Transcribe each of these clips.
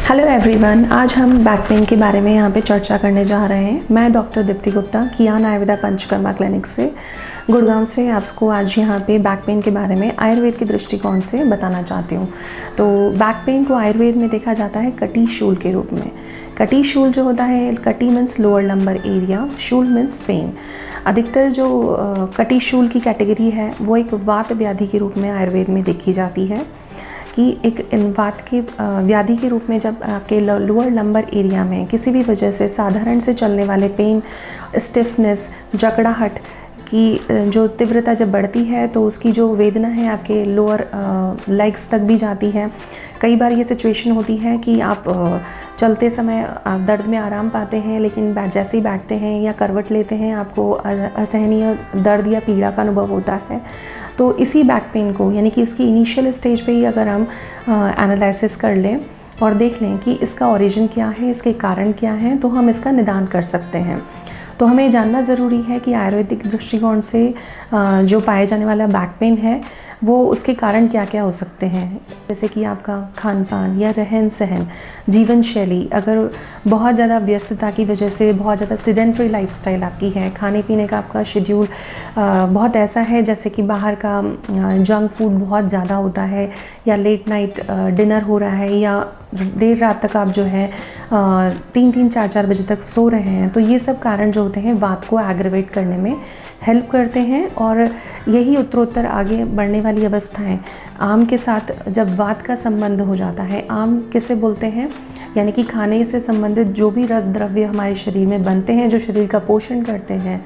Hello everyone, आज हम back pain के बारे में यहाँ पे चर्चा करने जा रहे हैं। मैं डॉक्टर दीप्ति गुप्ता कियान आयुर्वेदा पंचकर्मा क्लिनिक से गुड़गांव से आपको आज यहाँ पे बैक पेन के बारे में आयुर्वेद के दृष्टिकोण से बताना चाहती हूँ। तो बैक पेन को आयुर्वेद में देखा जाता है कटी शूल के रूप में। कटी शूल जो होता है, कटी मीन्स लोअर लंबर एरिया, शूल मीन्स पेन। अधिकतर जो कटी शूल की कैटेगरी है वो एक वात व्याधि के रूप में आयुर्वेद में देखी जाती है कि एक वात के व्याधि के रूप में जब आपके लोअर लंबर एरिया में किसी भी वजह से साधारण से चलने वाले पेन, स्टिफनेस, जकड़ाहट की जो तीव्रता जब बढ़ती है तो उसकी जो वेदना है आपके लोअर लेग्स तक भी जाती है। कई बार ये सिचुएशन होती है कि आप चलते समय आप दर्द में आराम पाते हैं, लेकिन जैसे ही बैठते हैं या करवट लेते हैं आपको असहनीय दर्द या पीड़ा का अनुभव होता है। तो इसी बैक पेन को, यानी कि उसकी इनिशियल स्टेज पे ही अगर हम एनालिसिस कर लें और देख लें कि इसका ओरिजिन क्या है, इसके कारण क्या हैं, तो हम इसका निदान कर सकते हैं। तो हमें जानना ज़रूरी है कि आयुर्वेदिक दृष्टिकोण से जो पाए जाने वाला बैक पेन है वो उसके कारण क्या क्या हो सकते हैं। जैसे कि आपका खान पान या रहन सहन, जीवन शैली, अगर बहुत ज़्यादा व्यस्तता की वजह से बहुत ज़्यादा सिडेंट्री लाइफस्टाइल आपकी है, खाने पीने का आपका शेड्यूल बहुत ऐसा है जैसे कि बाहर का जंक फूड बहुत ज़्यादा होता है, या लेट नाइट डिनर हो रहा है, या देर रात तक आप जो है 3-3, 4-4 बजे तक सो रहे हैं, तो ये सब कारण जो होते हैं वात को एग्रवेट करने में हेल्प करते हैं। और यही उत्तरोत्तर आगे बढ़ने वाली अवस्थाएं आम के साथ जब वात का संबंध हो जाता है, आम किसे बोलते हैं, यानी कि खाने से संबंधित जो भी रस द्रव्य हमारे शरीर में बनते हैं, जो शरीर का पोषण करते हैं,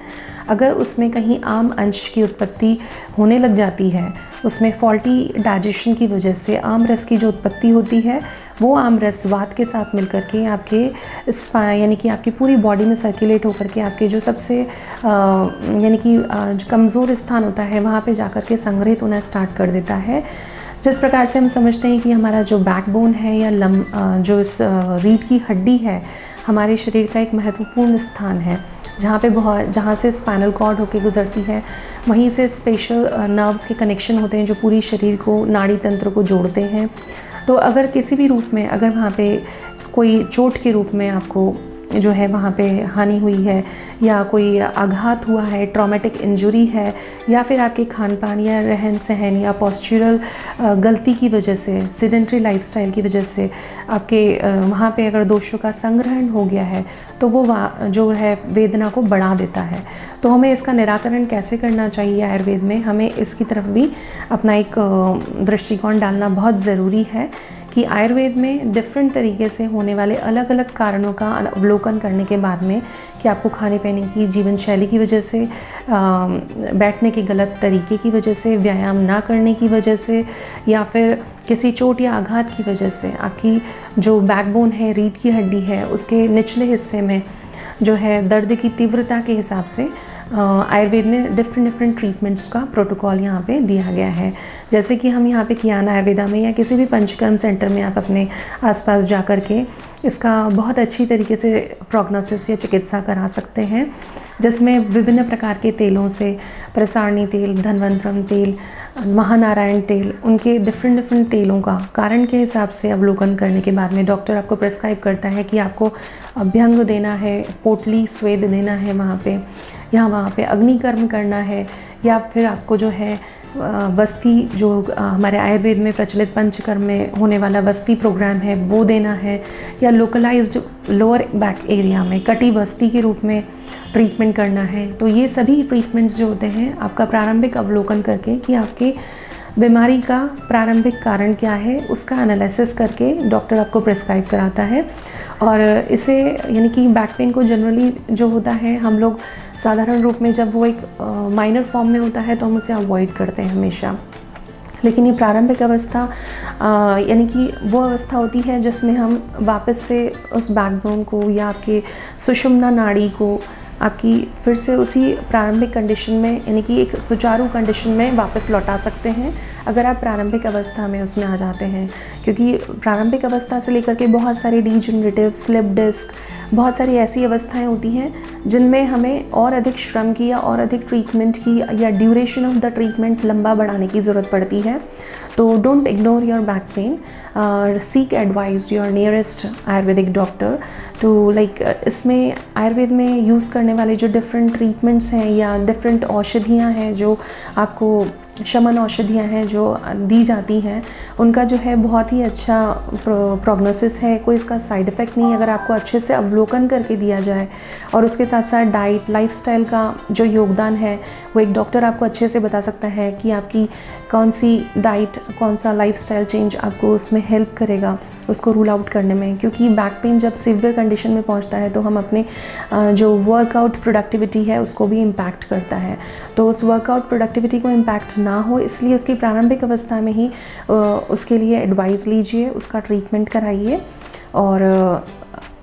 अगर उसमें कहीं आम अंश की उत्पत्ति होने लग जाती है, उसमें फॉल्टी डाइजेशन की वजह से आम रस की जो उत्पत्ति होती है वो आम रस वात के साथ मिलकर के आपके स्पाइन, यानी कि आपकी पूरी बॉडी में सर्कुलेट होकर के आपके जो सबसे यानी कि जो कमज़ोर स्थान होता है वहाँ पे जाकर के संग्रहित होना स्टार्ट कर देता है। जिस प्रकार से हम समझते हैं कि हमारा जो बैकबोन है या जो इस रीढ़ की हड्डी है, हमारे शरीर का एक महत्वपूर्ण स्थान है जहाँ से स्पाइनल कॉर्ड होके गुजरती है, वहीं से स्पेशल नर्व्स के कनेक्शन होते हैं जो पूरी शरीर को, नाड़ी तंत्र को जोड़ते हैं। तो अगर किसी भी रूप में अगर वहाँ पे कोई चोट के रूप में आपको जो है वहाँ पे हानि हुई है, या कोई आघात हुआ है, ट्रॉमेटिक इंजरी है, या फिर आपके खान पान या रहन सहन या पोस्चरल गलती की वजह से, सिडेंट्री लाइफस्टाइल की वजह से आपके वहाँ पे अगर दोषों का संग्रहण हो गया है, तो वो जो है वेदना को बढ़ा देता है। तो हमें इसका निराकरण कैसे करना चाहिए आयुर्वेद में, हमें इसकी तरफ भी अपना एक दृष्टिकोण डालना बहुत ज़रूरी है कि आयुर्वेद में डिफरेंट तरीके से होने वाले अलग अलग कारणों का अवलोकन करने के बाद में कि आपको खाने पीने की, जीवन शैली की वजह से, बैठने के गलत तरीके की वजह से, व्यायाम ना करने की वजह से, या फिर किसी चोट या आघात की वजह से आपकी जो बैकबोन है, रीढ़ की हड्डी है, उसके निचले हिस्से में जो है दर्द की तीव्रता के हिसाब से आयुर्वेद में डिफरेंट ट्रीटमेंट्स का प्रोटोकॉल यहाँ पे दिया गया है। जैसे कि हम यहाँ पे कियान आयुर्वेदा में या किसी भी पंचकर्म सेंटर में आप अपने आसपास जा कर के इसका बहुत अच्छी तरीके से प्रोग्नोसिस या चिकित्सा करा सकते हैं, जिसमें विभिन्न प्रकार के तेलों से, प्रसारणी तेल, धन्वंतरम तेल, महानारायण तेल, उनके डिफरेंट तेलों का कारण के हिसाब से अवलोकन करने के बाद में डॉक्टर आपको प्रेस्क्राइब करता है कि आपको अभ्यंग देना है, पोटली स्वेद देना है वहाँ पे अग्निकर्म करना है, या फिर आपको जो है वस्ती, जो हमारे आयुर्वेद में प्रचलित पंचकर्म में होने वाला वस्ती प्रोग्राम है वो देना है, या लोकलाइज्ड लोअर बैक एरिया में कटी वस्ती के रूप में ट्रीटमेंट करना है। तो ये सभी ट्रीटमेंट्स जो होते हैं आपका प्रारंभिक अवलोकन करके कि आपके बीमारी का प्रारंभिक कारण क्या है उसका एनालिसिस करके डॉक्टर आपको प्रेस्क्राइब कराता है। और इसे, यानी कि बैक पेन को जनरली जो होता है, हम लोग साधारण रूप में जब वो एक माइनर फॉर्म में होता है तो हम उसे अवॉइड करते हैं हमेशा, लेकिन ये प्रारंभिक अवस्था यानी कि वो अवस्था होती है जिसमें हम वापस से उस बैकबोन को या आपके सुषुम्ना नाड़ी को आपकी फिर से उसी प्रारंभिक कंडीशन में, यानी कि एक सुचारू कंडीशन में वापस लौटा सकते हैं अगर आप प्रारंभिक अवस्था में उसमें आ जाते हैं। क्योंकि प्रारंभिक अवस्था से लेकर के बहुत सारी डीजनरेटिव, स्लिप डिस्क, बहुत सारी ऐसी अवस्थाएं होती हैं जिनमें हमें और अधिक श्रम की या और अधिक ट्रीटमेंट की या ड्यूरेशन ऑफ द ट्रीटमेंट लंबा बढ़ाने की ज़रूरत पड़ती है। तो don't ignore your back pain, seek advice your nearest Ayurvedic doctor to like इसमें आयुर्वेद में यूज़ करने वाले जो डिफरेंट ट्रीटमेंट्स हैं या डिफरेंट औषधियाँ हैं जो आपको शमन औषधियाँ हैं जो दी जाती हैं, उनका जो है बहुत ही अच्छा प्रोग्नोसिस है, कोई इसका साइड इफ़ेक्ट नहीं अगर आपको अच्छे से अवलोकन करके दिया जाए। और उसके साथ साथ डाइट, लाइफस्टाइल का जो योगदान है वो एक डॉक्टर आपको अच्छे से बता सकता है कि आपकी कौन सी डाइट, कौन सा लाइफस्टाइल चेंज आपको उसमें हेल्प करेगा उसको रूल आउट करने में। क्योंकि बैक पेन जब सीवियर कंडीशन में पहुंचता है तो हम अपने जो वर्कआउट प्रोडक्टिविटी है उसको भी इम्पैक्ट करता है। तो उस वर्कआउट प्रोडक्टिविटी को इम्पैक्ट ना हो इसलिए उसकी प्रारंभिक अवस्था में ही उसके लिए एडवाइस लीजिए, उसका ट्रीटमेंट कराइए। और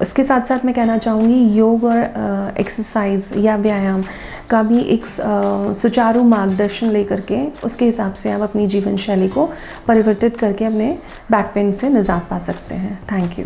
इसके साथ साथ मैं कहना चाहूँगी योग और एक्सरसाइज या व्यायाम का भी एक सुचारू मार्गदर्शन लेकर के उसके हिसाब से आप अपनी जीवन शैली को परिवर्तित करके अपने बैक पेन से निजात पा सकते हैं। Thank you.